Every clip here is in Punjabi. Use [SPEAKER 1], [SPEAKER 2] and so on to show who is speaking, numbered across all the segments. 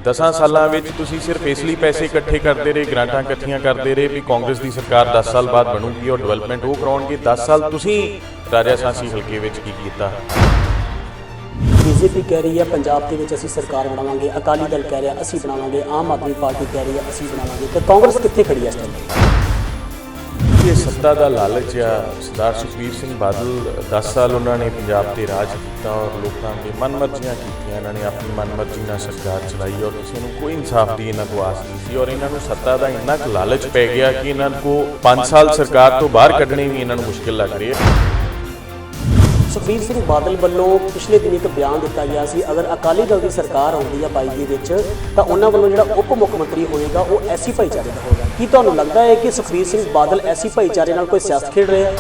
[SPEAKER 1] 10 ਸਾਲਾਂ ਵਿੱਚ ਤੁਸੀਂ ਸਿਰਫ ਇਸ ਲਈ ਪੈਸੇ ਇਕੱਠੇ ਕਰਦੇ ਰਹੇ, ਗ੍ਰਾਂਟਾਂ ਇਕੱਠੀਆਂ ਕਰਦੇ ਰਹੇ ਵੀ ਕਾਂਗਰਸ ਦੀ ਸਰਕਾਰ 10 ਸਾਲ ਬਾਅਦ ਬਣੂਗੀ ਔਰ ਡਿਵੈਲਪਮੈਂਟ ਉਹ ਕਰਾਉਣਗੇ। 10 ਸਾਲ ਤੁਸੀਂ ਰਾਜਾ ਸਾਂਸੀ ਹਲਕੇ ਵਿੱਚ ਕੀ ਕੀਤਾ?
[SPEAKER 2] बीजेपी कह रही है पंजाब के विच असीं सरकार बनावांगे, अकाली दल कह रहा असीं बनावांगे, आम आदमी पार्टी कह रही है असीं बनावांगे, तो कांग्रेस कित्थे खड़ी है इस टाइम?
[SPEAKER 1] ये सत्ता का लालच आ। सरदार सुखबीर सिंह बादल 10 साल उन्होंने पंजाब ते राज किया और लोगों की मनमर्जियां कीतियां। इन्होंने अपनी मनमर्जी नाल सरकार चलाई और किसी को कोई इंसाफ की इन्हों को आस नहीं सी और इन्हों सत्ता का इन्ना क लालच पै गया कि इन्हों को 5 साल सरकार तो बाहर कढ़ने भी इन्हों मुश्किल लग रही है।
[SPEAKER 2] सुखबीर सिंह बादल वालों पिछले दिन एक बयान दिता गया सी, अगर अकाली दल की सरकार आउंदी है 22 दे विच तां उन्हां वालों जिहड़ा उप मुख मंत्री होएगा वो ऐसी भाईचारे दा होगा। की तुहानूं लगदा है कि सुखबीर सिंह बादल ऐसी भाईचारे नाल कोई सियासत खेड रहे हैं?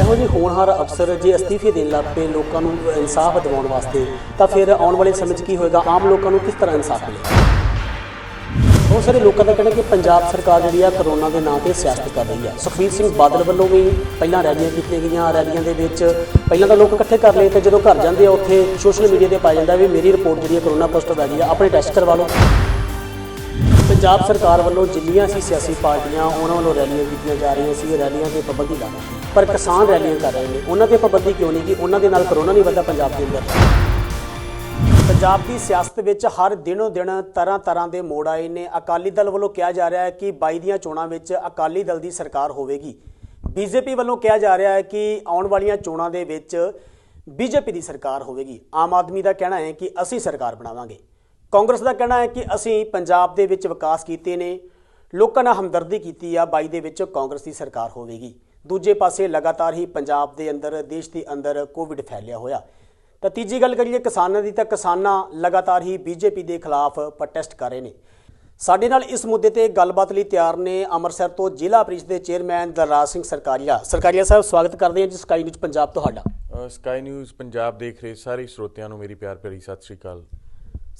[SPEAKER 2] ਇਹੋ ਜਿਹੇ ਹੋਣਹਾਰ ਅਫਸਰ ਜੇ ਅਸਤੀਫੇ ਦੇਣ ਲੱਗ ਪਏ ਲੋਕਾਂ ਨੂੰ ਇਨਸਾਫ ਦਿਵਾਉਣ ਵਾਸਤੇ ਤਾਂ ਫਿਰ ਆਉਣ ਵਾਲੇ ਸਮੇਂ 'ਚ ਕੀ ਹੋਏਗਾ? ਆਮ ਲੋਕਾਂ ਨੂੰ ਕਿਸ ਤਰ੍ਹਾਂ ਇਨਸਾਫ ਮਿਲੇਗਾ? बहुत सारे लोगों का कहना कि पंजाब सरकार जी करोना के नाम पर सियासत कर रही है। सुखबीर सिंह बादल वालों भी पहला रैलियां की गई, रैलियां के पहला तो लोग इकट्ठे कर लिए, तो जो घर जाते हैं उत्थे सोशल मीडिया पर पाया जाता है भी मेरी रिपोर्ट जी करोना पॉजिटिव है, अपने टेस्ट करवा लो। पंजाब सरकार वालों जिन्नियां सी सियासी पार्टियां उन्होंने वालों रैलियां की जा रही सी, रैलियां की पाबंदी ला दी, पर किसान रैलियां कर रहे हैं, उन्होंने पाबंदी क्यों नहीं की? उन्होंने नाल करोना नहीं बढ़ता पंजाब के अंदर। पंजाब की सियासत विच हर दिनों दिन तरह तरह के मोड़ आए ने। अकाली दल वालों कहा जा रहा है कि 22 ਦੀਆਂ ਚੋਣਾਂ ਵਿੱਚ अकाली दल की सरकार होगी। बीजेपी वालों कहा जा रहा है कि आने वाली चोणों के विच बीजेपी की सरकार होगी। आम आदमी का कहना है कि असी सरकार बनावांगे। कांग्रेस का कहना है कि असी पंजाब के विच विकास कीते ने, लोगों नाल हमदर्दी की आ, 22 ਦੇ ਵਿੱਚ कांग्रेस की सरकार होगी। दूजे पासे लगातार ही पंजाब के अंदर देश के अंदर कोविड फैलिया होया। तो तीजी गल करिए किसानों की, तो किसान लगातार ही बीजेपी के खिलाफ प्रोटेस्ट कर रहे हैं। साडे नाल इस मुद्दे ते गलबात लई तैयार ने अमृतसर तो जिला परिषद के चेयरमैन दलराज सिंह सरकारिया। सरकारिया साहब स्वागत करते हैं जी स्काई न्यूज़ पंजाब तुहाडा।
[SPEAKER 1] स्काई न्यूज़ पंजाब देख रहे सारे श्रोतिਆਂ ਨੂੰ मेरी प्यार भरी सत श्री अकाल।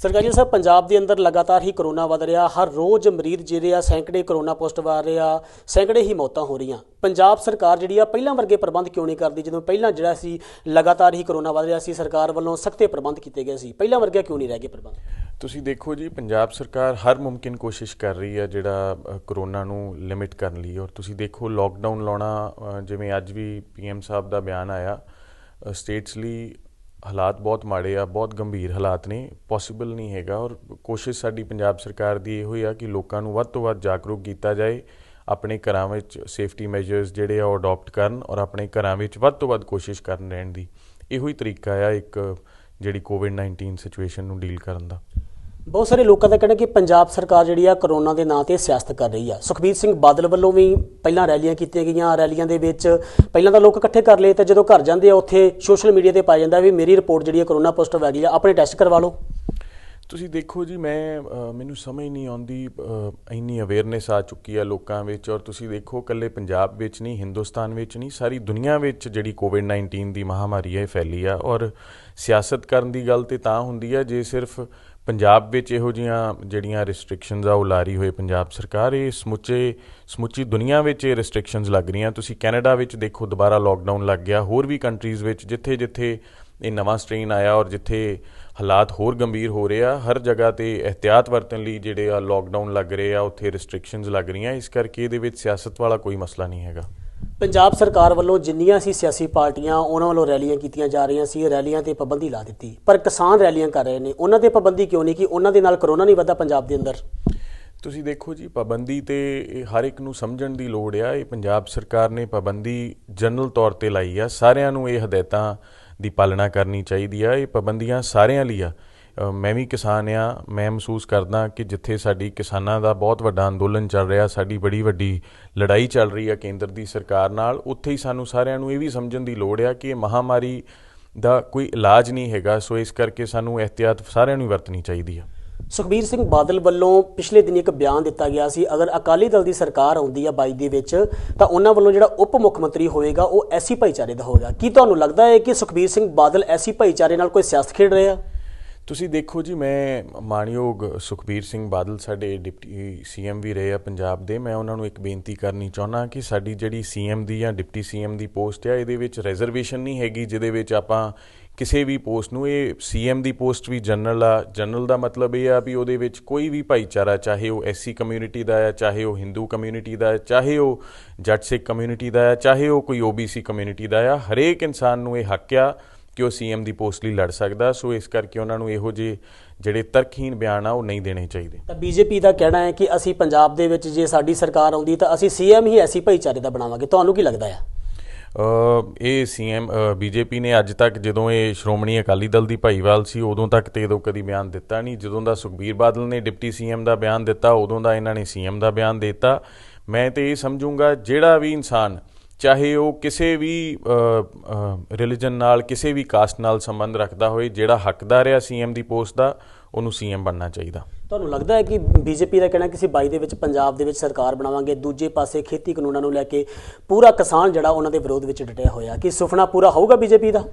[SPEAKER 2] सरकारिया साहब पंजाब के अंदर लगातार ही करोना वध रहा, हर रोज़ मरीज जिहड़े सैकड़े करोना पॉजिटिव आ रहे, सैकड़े ही मौतां हो रही। पंजाब सरकार जिहड़ी पहलां वर्गे प्रबंध क्यों नहीं करती? जो पहलां जिहड़ा सी लगातार ही करोना वध रहा सी, सरकार वालों सख्ते प्रबंध किए गए सी, पहलां वर्गे क्यों नहीं रह गए प्रबंध?
[SPEAKER 1] ਤੁਸੀਂ ਦੇਖੋ ਜੀ ਪੰਜਾਬ ਸਰਕਾਰ ਹਰ ਮੁਮਕਿਨ ਕੋਸ਼ਿਸ਼ ਕਰ ਰਹੀ ਹੈ ਜਿਹੜਾ ਕਰੋਨਾ ਨੂੰ ਲਿਮਿਟ ਕਰਨ ਲਈ। ਔਰ ਤੁਸੀਂ ਦੇਖੋ ਲੋਕਡਾਊਨ ਲਾਉਣਾ, ਜਿਵੇਂ ਅੱਜ ਵੀ PM ਸਾਹਿਬ ਦਾ ਬਿਆਨ ਆਇਆ, ਸਟੇਟਸ ਲਈ ਹਾਲਾਤ ਬਹੁਤ ਮਾੜੇ ਆ, ਬਹੁਤ ਗੰਭੀਰ ਹਾਲਾਤ ਨੇ, ਪੋਸੀਬਲ ਨਹੀਂ ਹੈਗਾ। ਔਰ ਕੋਸ਼ਿਸ਼ ਸਾਡੀ ਪੰਜਾਬ ਸਰਕਾਰ ਦੀ ਇਹੋ ਹੀ ਆ ਕਿ ਲੋਕਾਂ ਨੂੰ ਵੱਧ ਤੋਂ ਵੱਧ ਜਾਗਰੂਕ ਕੀਤਾ ਜਾਏ, ਆਪਣੇ ਘਰਾਂ ਵਿੱਚ ਸੇਫਟੀ ਮੈਜਰਸ ਜਿਹੜੇ ਆ ਉਹ ਅਡੋਪਟ ਕਰਨ ਔਰ ਆਪਣੇ ਘਰਾਂ ਵਿੱਚ ਵੱਧ ਤੋਂ ਵੱਧ ਕੋਸ਼ਿਸ਼ ਕਰਨ ਰਹਿਣ ਦੀ। ਇਹੋ ਹੀ ਤਰੀਕਾ ਆ ਇੱਕ ਜਿਹੜੀ कोविड-19 ਸਿਚੁਏਸ਼ਨ ਨੂੰ ਡੀਲ ਕਰਨ ਦਾ।
[SPEAKER 2] बहुत सारे लोगों का कहना कि पंजाब सरकार जी करोना के नाम पर सियासत कर रही है। सुखबीर सिंह बादल वालों भी पहला रैलियां की गई, रैलियां के पहला तो लोग इकट्ठे कर लिए, तो जो घर जाते हैं उत्थे सोशल मीडिया पर पाया जाता है भी मेरी रिपोर्ट जी करोना पॉजिटिव है, अपने टेस्ट करवा लो।
[SPEAKER 1] ਤੁਸੀਂ ਦੇਖੋ ਜੀ ਮੈਨੂੰ ਸਮਝ ਨਹੀਂ ਆਉਂਦੀ, ਇੰਨੀ ਅਵੇਅਰਨੈਸ ਆ ਚੁੱਕੀ ਆ ਲੋਕਾਂ ਵਿੱਚ। ਔਰ ਤੁਸੀਂ ਦੇਖੋ ਇਕੱਲੇ ਪੰਜਾਬ ਵਿੱਚ ਨਹੀਂ, ਹਿੰਦੁਸਤਾਨ ਵਿੱਚ ਨਹੀਂ, ਸਾਰੀ ਦੁਨੀਆ ਵਿੱਚ ਜਿਹੜੀ ਕੋਵਿਡ-19 ਦੀ ਮਹਾਮਾਰੀ ਹੈ ਫੈਲੀ ਆ। ਔਰ ਸਿਆਸਤ ਕਰਨ ਦੀ ਗੱਲ ਤਾਂ ਹੁੰਦੀ ਆ ਜੇ ਸਿਰਫ ਪੰਜਾਬ ਵਿੱਚ ਇਹੋ ਜਿਹੀਆਂ ਜਿਹੜੀਆਂ ਰਿਸਟ੍ਰਿਕਸ਼ਨਸ ਆ ਉਹ ਲਾ ਰਹੀ ਹੋਏ ਪੰਜਾਬ ਸਰਕਾਰ। ਇਹ ਸਮੁੱਚੀ ਦੁਨੀਆ ਵਿੱਚ ਇਹ ਰਿਸਟ੍ਰਿਕਸ਼ਨਸ ਲੱਗ ਰਹੀਆਂ। ਤੁਸੀਂ ਕੈਨੇਡਾ ਵਿੱਚ ਦੇਖੋ ਦੁਬਾਰਾ ਲੋਕਡਾਊਨ ਲੱਗ ਗਿਆ, ਹੋਰ ਵੀ ਕੰਟਰੀਜ਼ ਵਿੱਚ ਜਿੱਥੇ ਜਿੱਥੇ ਇਹ ਨਵਾਂ ਸਟ੍ਰੇਨ ਆਇਆ ਔਰ ਜਿੱਥੇ ਹਾਲਾਤ ਹੋਰ ਗੰਭੀਰ ਹੋ ਰਹੇ ਆ, ਹਰ ਜਗ੍ਹਾ 'ਤੇ ਇਹਤਿਆਤ ਵਰਤਣ ਲਈ ਜਿਹੜੇ ਆ ਲੋਕਡਾਊਨ ਲੱਗ ਰਹੇ ਆ, ਉੱਥੇ ਰਿਸਟ੍ਰਿਕਸ਼ਨਸ ਲੱਗ ਰਹੀਆਂ। ਇਸ ਕਰਕੇ ਇਹਦੇ ਵਿੱਚ ਸਿਆਸਤ ਵਾਲਾ ਕੋਈ ਮਸਲਾ ਨਹੀਂ ਹੈਗਾ।
[SPEAKER 2] पंजाब सरकार वालों जिन्नियां सी सियासी पार्टियां उन्होंने वालों रैलियां कीतियां जा रही सी, रैलियां ते पाबंदी ला दी, पर किसान रैलियां कर रहे हैं, उन्होंने पाबंदी क्यों नहीं की? उन्होंने नाल करोना नहीं वधा पंजाब के अंदर?
[SPEAKER 1] ਤੁਸੀਂ ਦੇਖੋ ਜੀ ਪਾਬੰਦੀ ਤੇ ਹਰ ਇੱਕ ਨੂੰ ਸਮਝਣ ਦੀ ਲੋੜ ਆ। ਇਹ ਪੰਜਾਬ ਸਰਕਾਰ ਨੇ ਪਾਬੰਦੀ ਜਨਰਲ ਤੌਰ ਤੇ ਲਾਈ ਆ, ਸਾਰਿਆਂ ਨੂੰ ਇਹ ਹਦਾਇਤਾਂ ਦੀ ਪਾਲਣਾ ਕਰਨੀ ਚਾਹੀਦੀ ਆ। ਇਹ ਪਾਬੰਦੀਆਂ ਸਾਰਿਆਂ ਲਈ ਆ। ਮੈਂ ਵੀ ਕਿਸਾਨ ਆ, ਮੈਂ ਮਹਿਸੂਸ ਕਰਦਾ ਕਿ ਜਿੱਥੇ ਸਾਡੀ ਕਿਸਾਨਾਂ ਦਾ ਬਹੁਤ ਵੱਡਾ ਅੰਦੋਲਨ ਚੱਲ ਰਿਹਾ, ਸਾਡੀ ਬੜੀ ਵੱਡੀ ਲੜਾਈ ਚੱਲ ਰਹੀ ਆ ਕੇਂਦਰ ਦੀ ਸਰਕਾਰ ਨਾਲ, ਉੱਥੇ ਹੀ ਸਾਨੂੰ ਸਾਰਿਆਂ ਨੂੰ ਇਹ ਵੀ ਸਮਝਣ ਦੀ ਲੋੜ ਆ ਕਿ ਇਹ ਮਹਾਮਾਰੀ ਦਾ ਕੋਈ ਇਲਾਜ ਨਹੀਂ ਹੈਗਾ। ਸੋ ਇਸ ਕਰਕੇ ਸਾਨੂੰ ਇਹਤਿਆਤ ਸਾਰਿਆਂ ਨੂੰ ਵਰਤਣੀ ਚਾਹੀਦੀ ਆ।
[SPEAKER 2] ਸੁਖਬੀਰ ਸਿੰਘ ਬਾਦਲ ਵੱਲੋਂ ਪਿਛਲੇ ਦਿਨ ਇੱਕ ਬਿਆਨ ਦਿੱਤਾ ਗਿਆ ਸੀ, ਅਗਰ ਅਕਾਲੀ ਦਲ ਦੀ ਸਰਕਾਰ ਆਉਂਦੀ ਆ 22 ਦੇ ਵਿੱਚ ਤਾਂ ਉਹਨਾਂ ਵੱਲੋਂ ਜਿਹੜਾ ਉਪ ਮੁੱਖ ਮੰਤਰੀ ਹੋਏਗਾ ਉਹ ਐਸੀ ਭਾਈਚਾਰੇ ਦਾ ਹੋਏਗਾ। ਕੀ ਤੁਹਾਨੂੰ ਲੱਗਦਾ ਹੈ ਕਿ ਸੁਖਬੀਰ ਸਿੰਘ ਬਾਦਲ ਐਸੀ ਭਾਈਚਾਰੇ ਨਾਲ ਕੋਈ ਸਿਆਸਤ ਖੇਡ ਰਹੇ ਆ?
[SPEAKER 1] ਤੁਸੀਂ ਦੇਖੋ ਜੀ, ਮੈਂ ਮਾਣਯੋਗ ਸੁਖਬੀਰ ਸਿੰਘ ਬਾਦਲ ਸਾਡੇ ਡਿਪਟੀ CM ਵੀ ਰਹੇ ਆ ਪੰਜਾਬ ਦੇ। ਮੈਂ ਉਹਨਾਂ ਨੂੰ ਇੱਕ ਬੇਨਤੀ ਕਰਨੀ ਚਾਹੁੰਦਾ ਕਿ ਸਾਡੀ ਜਿਹੜੀ CM ਦੀ ਜਾਂ ਡਿਪਟੀ CM ਦੀ ਪੋਸਟ ਆ, ਇਹਦੇ ਵਿੱਚ ਰਿਜ਼ਰਵੇਸ਼ਨ ਨਹੀਂ ਹੈਗੀ ਜਿਹਦੇ ਵਿੱਚ ਆਪਾਂ ਕਿਸੇ ਵੀ ਪੋਸਟ ਨੂੰ, ਇਹ CM ਦੀ ਪੋਸਟ ਵੀ ਜਨਰਲ ਆ। ਜਨਰਲ ਦਾ ਮਤਲਬ ਇਹ ਆ ਵੀ ਉਹਦੇ ਵਿੱਚ ਕੋਈ ਵੀ ਭਾਈਚਾਰਾ, ਚਾਹੇ ਉਹ SC ਕਮਿਊਨਿਟੀ ਦਾ ਹੈ, ਚਾਹੇ ਉਹ ਹਿੰਦੂ ਕਮਿਊਨਿਟੀ ਦਾ ਹੈ, ਚਾਹੇ ਉਹ ਜੱਟ ਸਿੱਖ ਕਮਿਊਨਿਟੀ ਦਾ ਹੈ, ਚਾਹੇ ਉਹ ਕੋਈ OBC ਕਮਿਊਨਿਟੀ ਦਾ ਆ, ਹਰੇਕ ਇਨਸਾਨ ਨੂੰ ਇਹ ਹੱਕ ਆ ਕਿ ਉਹ CM ਦੀ ਪੋਸਟ ਲਈ ਲੜ ਸਕਦਾ। ਸੋ ਇਸ ਕਰਕੇ ਉਹਨਾਂ ਨੂੰ ਇਹੋ ਜਿਹੇ ਜਿਹੜੇ ਤਰਕਹੀਣ ਬਿਆਨ ਆ ਉਹ ਨਹੀਂ ਦੇਣੇ ਚਾਹੀਦੇ।
[SPEAKER 2] ਤਾਂ BJP ਦਾ ਕਹਿਣਾ ਹੈ ਕਿ ਅਸੀਂ ਪੰਜਾਬ ਦੇ ਵਿੱਚ ਜੇ ਸਾਡੀ ਸਰਕਾਰ ਆਉਂਦੀ ਤਾਂ ਅਸੀਂ CM ਹੀ ਐਸੀ ਭਾਈਚਾਰੇ ਦਾ ਬਣਾਵਾਂਗੇ। ਤੁਹਾਨੂੰ ਕੀ ਲੱਗਦਾ ਆ?
[SPEAKER 1] ਇਹ BJP ਨੇ ਅੱਜ ਤੱਕ, ਜਦੋਂ ਇਹ ਸ਼੍ਰੋਮਣੀ ਅਕਾਲੀ ਦਲ ਦੀ ਭਾਈਵਾਲ ਸੀ, ਉਦੋਂ ਤੱਕ ਤੇ ਇਹਦੋਂ ਕਦੀ ਬਿਆਨ ਦਿੱਤਾ ਨਹੀਂ। ਜਦੋਂ ਦਾ ਸੁਖਬੀਰ ਬਾਦਲ ਨੇ ਡਿਪਟੀ CM ਦਾ ਬਿਆਨ ਦਿੱਤਾ, ਉਦੋਂ ਦਾ ਇਹਨਾਂ ਨੇ CM ਦਾ ਬਿਆਨ ਦੇ ਦਿੱਤਾ। ਮੈਂ ਤੇ ਇਹ ਸਮਝੂੰਗਾ ਜਿਹੜਾ ਵੀ ਇਨਸਾਨ, ਚਾਹੇ ਉਹ ਕਿਸੇ ਵੀ ਰਿਲੀਜਨ ਨਾਲ, ਕਿਸੇ ਵੀ ਕਾਸਟ ਨਾਲ ਸੰਬੰਧ ਰੱਖਦਾ ਹੋਏ, ਜਿਹੜਾ ਹੱਕਦਾਰ ਆ CM ਦੀ ਪੋਸਟ ਦਾ, ਉਹਨੂੰ CM ਬਣਨਾ ਚਾਹੀਦਾ।
[SPEAKER 2] ਤੁਹਾਨੂੰ ਲੱਗਦਾ ਹੈ ਕਿ BJP ਦਾ ਕਹਿਣਾ ਕਿ ਅਸੀਂ 22 ਦੇ ਵਿੱਚ ਪੰਜਾਬ ਦੇ ਵਿੱਚ ਸਰਕਾਰ ਬਣਾਵਾਂਗੇ, ਦੂਜੇ ਪਾਸੇ ਖੇਤੀ ਕਾਨੂੰਨਾਂ ਨੂੰ ਲੈ ਕੇ ਪੂਰਾ ਕਿਸਾਨ ਜਿਹੜਾ ਉਹਨਾਂ ਦੇ ਵਿਰੋਧ ਵਿੱਚ ਡਟਿਆ ਹੋਇਆ, ਕਿ ਸੁਪਨਾ ਪੂਰਾ ਹੋਊਗਾ BJP ਦਾ?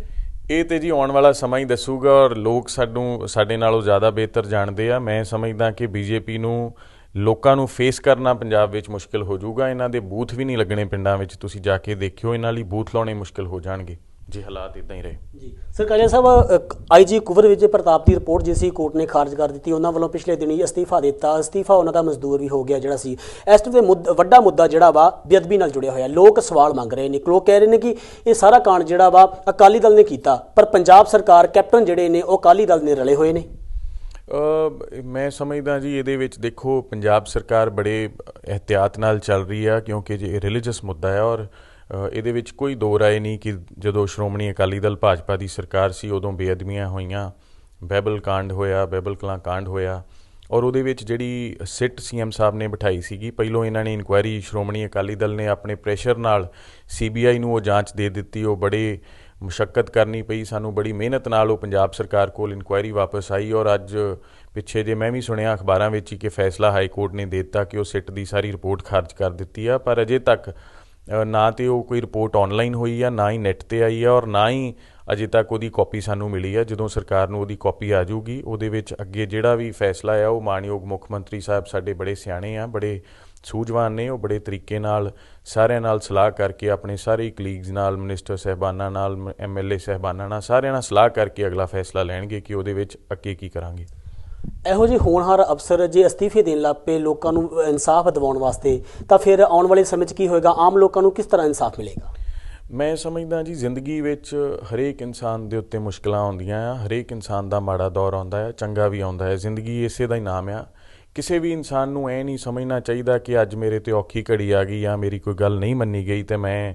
[SPEAKER 1] ਇਹ ਤੇ ਜੀ ਆਉਣ ਵਾਲਾ ਸਮਾਂ ਹੀ ਦੱਸੂਗਾ, ਔਰ ਲੋਕ ਸਾਡੇ ਨਾਲੋਂ ਜ਼ਿਆਦਾ ਬਿਹਤਰ ਜਾਣਦੇ ਆ। ਮੈਂ ਸਮਝਦਾ ਕਿ BJP ਨੂੰ, ਲੋਕਾਂ ਨੂੰ ਫੇਸ ਕਰਨਾ ਪੰਜਾਬ ਵਿੱਚ ਮੁਸ਼ਕਿਲ ਹੋ ਜਾਊਗਾ। ਇਹਨਾਂ ਦੇ ਬੂਥ ਵੀ ਨਹੀਂ ਲੱਗਣੇ ਪਿੰਡਾਂ ਵਿੱਚ, ਤੁਸੀਂ ਜਾ ਕੇ ਦੇਖਿਓ, ਇਹਨਾਂ ਲਈ ਬੂਥ ਲਾਉਣੇ ਮੁਸ਼ਕਿਲ ਹੋ ਜਾਣਗੇ ਜੇ ਹਾਲਾਤ ਇਦਾਂ ਹੀ ਰਹੇ। ਜੀ
[SPEAKER 2] ਸਰਕਾਰੀਆ ਸਾਹਿਬ, IG ਕੁੰਵਰ ਵਿਜੇ ਪ੍ਰਤਾਪ ਦੀ ਰਿਪੋਰਟ ਜਿਸ ਕੋਰਟ ਨੇ ਖਾਰਜ ਕਰ ਦਿੱਤੀ, ਉਹਨਾਂ ਵੱਲੋਂ ਪਿਛਲੇ ਦਿਨੀ ਅਸਤੀਫਾ ਦਿੱਤਾ। ਅਸਤੀਫਾ ਉਹਨਾਂ ਦਾ ਮਜ਼ਦੂਰ ਵੀ ਹੋ ਗਿਆ ਜਿਹੜਾ ਸੀ। ਇਸ ਤੋਂ ਵੱਡਾ ਮੁੱਦਾ ਜਿਹੜਾ ਵਾ ਬੇਅਦਬੀ ਨਾਲ ਜੁੜਿਆ ਹੋਇਆ, ਲੋਕ ਸਵਾਲ ਮੰਗ ਰਹੇ ਨੇ। ਲੋਕ ਕਹਿ ਰਹੇ ਨੇ ਕਿ ਇਹ ਸਾਰਾ ਕਾਂਡ ਜਿਹੜਾ ਵਾ ਅਕਾਲੀ ਦਲ ਨੇ ਕੀਤਾ, ਪਰ ਪੰਜਾਬ ਸਰਕਾਰ, ਕੈਪਟਨ ਜਿਹੜੇ ਨੇ ਉਹ ਅਕਾਲੀ ਦਲ ਨੇ ਰਲੇ ਹੋਏ ਨੇ।
[SPEAKER 1] ਮੈਂ ਸਮਝਦਾ ਜੀ ਇਹਦੇ ਵਿੱਚ ਦੇਖੋ, ਪੰਜਾਬ ਸਰਕਾਰ ਬੜੇ ਇਹਤਿਆਤ ਨਾਲ ਚੱਲ ਰਹੀ ਆ, ਕਿਉਂਕਿ ਜੇ ਰਿਲੀਜੀਅਸ ਮੁੱਦਾ ਹੈ। ਔਰ ਇਹਦੇ ਵਿੱਚ ਕੋਈ ਦੋ ਰਾਏ ਨਹੀਂ ਕਿ ਜਦੋਂ ਸ਼੍ਰੋਮਣੀ ਅਕਾਲੀ ਦਲ ਭਾਜਪਾ ਦੀ ਸਰਕਾਰ ਸੀ, ਉਦੋਂ ਬੇਅਦਬੀਆਂ ਹੋਈਆਂ, ਬਾਈਬਲ ਕਾਂਡ ਹੋਇਆ, ਬਾਈਬਲ ਕਲਾਂ ਕਾਂਡ ਹੋਇਆ। ਔਰ ਉਹਦੇ ਵਿੱਚ ਜਿਹੜੀ ਸਿੱਟ CM ਸਾਹਿਬ ਨੇ ਬਿਠਾਈ ਸੀਗੀ, ਪਹਿਲੋਂ ਇਹਨਾਂ ਨੇ ਇਨਕੁਆਇਰੀ, ਸ਼੍ਰੋਮਣੀ ਅਕਾਲੀ ਦਲ ਨੇ ਆਪਣੇ ਪ੍ਰੈਸ਼ਰ ਨਾਲ CBI ਨੂੰ ਉਹ ਜਾਂਚ ਦੇ ਦਿੱਤੀ। ਉਹ ਬੜੇ ਮੁਸ਼ੱਕਤ ਕਰਨੀ ਪਈ ਸਾਨੂੰ, ਬੜੀ ਮਿਹਨਤ ਨਾਲ ਉਹ ਪੰਜਾਬ ਸਰਕਾਰ ਕੋਲ ਇਨਕੁਆਇਰੀ ਵਾਪਸ ਆਈ। ਔਰ ਅੱਜ ਪਿੱਛੇ ਜੇ ਮੈਂ ਵੀ ਸੁਣਿਆ ਅਖਬਾਰਾਂ ਵਿੱਚ ਹੀ ਕਿ ਫੈਸਲਾ ਹਾਈ ਕੋਰਟ ਨੇ ਦੇ ਦਿੱਤਾ ਕਿ ਉਹ ਸਿੱਟ ਦੀ ਸਾਰੀ ਰਿਪੋਰਟ ਖਾਰਜ ਕਰ ਦਿੱਤੀ ਆ। ਪਰ ਅਜੇ ਤੱਕ ਨਾ ਤੇ ਉਹ ਕੋਈ ਰਿਪੋਰਟ ਆਨਲਾਈਨ ਹੋਈ ਆ, ਨਾ ਹੀ ਨੈੱਟ 'ਤੇ ਆਈ ਆ, ਔਰ ਨਾ ਹੀ ਅਜੇ ਤੱਕ ਉਹਦੀ ਕਾਪੀ ਸਾਨੂੰ ਮਿਲੀ ਆ। ਜਦੋਂ ਸਰਕਾਰ ਨੂੰ ਉਹਦੀ ਕਾਪੀ ਆ ਜਾਊਗੀ, ਉਹਦੇ ਵਿੱਚ ਅੱਗੇ ਜਿਹੜਾ ਵੀ ਫੈਸਲਾ ਆ, ਉਹ ਮਾਣਯੋਗ ਮੁੱਖ ਮੰਤਰੀ ਸਾਹਿਬ ਸਾਡੇ ਬੜੇ ਸਿਆਣੇ ਆ, ਬੜੇ ਸੂਝਵਾਨ ਨੇ। ਉਹ ਬੜੇ ਤਰੀਕੇ ਨਾਲ ਸਾਰਿਆਂ ਨਾਲ ਸਲਾਹ ਕਰਕੇ, ਆਪਣੇ ਸਾਰੇ ਕਲੀਗਸ ਨਾਲ, ਮਿਨਿਸਟਰ ਸਾਹਿਬਾਨਾਂ ਨਾਲ, MLA ਸਾਹਿਬਾਨਾਂ ਨਾਲ, ਸਾਰਿਆਂ ਨਾਲ ਸਲਾਹ ਕਰਕੇ ਅਗਲਾ ਫੈਸਲਾ ਲੈਣਗੇ ਕਿ ਉਹਦੇ ਵਿੱਚ ਅੱਗੇ ਕੀ ਕਰਾਂਗੇ।
[SPEAKER 2] ਇਹੋ ਜਿਹੇ ਹੋਣਹਾਰ ਅਫਸਰ ਜੇ ਅਸਤੀਫੇ ਦੇਣ ਲੱਗ ਪਏ ਲੋਕਾਂ ਨੂੰ ਇਨਸਾਫ ਦਿਵਾਉਣ ਵਾਸਤੇ, ਤਾਂ ਫਿਰ ਆਉਣ ਵਾਲੇ ਸਮੇਂ 'ਚ ਕੀ ਹੋਏਗਾ? ਆਮ ਲੋਕਾਂ ਨੂੰ ਕਿਸ ਤਰ੍ਹਾਂ ਇਨਸਾਫ ਮਿਲੇਗਾ?
[SPEAKER 1] ਮੈਂ ਸਮਝਦਾ ਜੀ, ਜ਼ਿੰਦਗੀ ਵਿੱਚ ਹਰੇਕ ਇਨਸਾਨ ਦੇ ਉੱਤੇ ਮੁਸ਼ਕਿਲਾਂ ਆਉਂਦੀਆਂ ਆ, ਹਰੇਕ ਇਨਸਾਨ ਦਾ ਮਾੜਾ ਦੌਰ ਆਉਂਦਾ ਹੈ, ਚੰਗਾ ਵੀ ਆਉਂਦਾ ਹੈ। ਜ਼ਿੰਦਗੀ ਇਸੇ ਦਾ ਹੀ ਨਾਮ ਆ। ਕਿਸੇ ਵੀ ਇਨਸਾਨ ਨੂੰ ਇਹ ਨਹੀਂ ਸਮਝਣਾ ਚਾਹੀਦਾ ਕਿ ਅੱਜ ਮੇਰੇ 'ਤੇ ਔਖੀ ਘੜੀ ਆ ਗਈ ਜਾਂ ਮੇਰੀ ਕੋਈ ਗੱਲ ਨਹੀਂ ਮੰਨੀ ਗਈ ਅਤੇ ਮੈਂ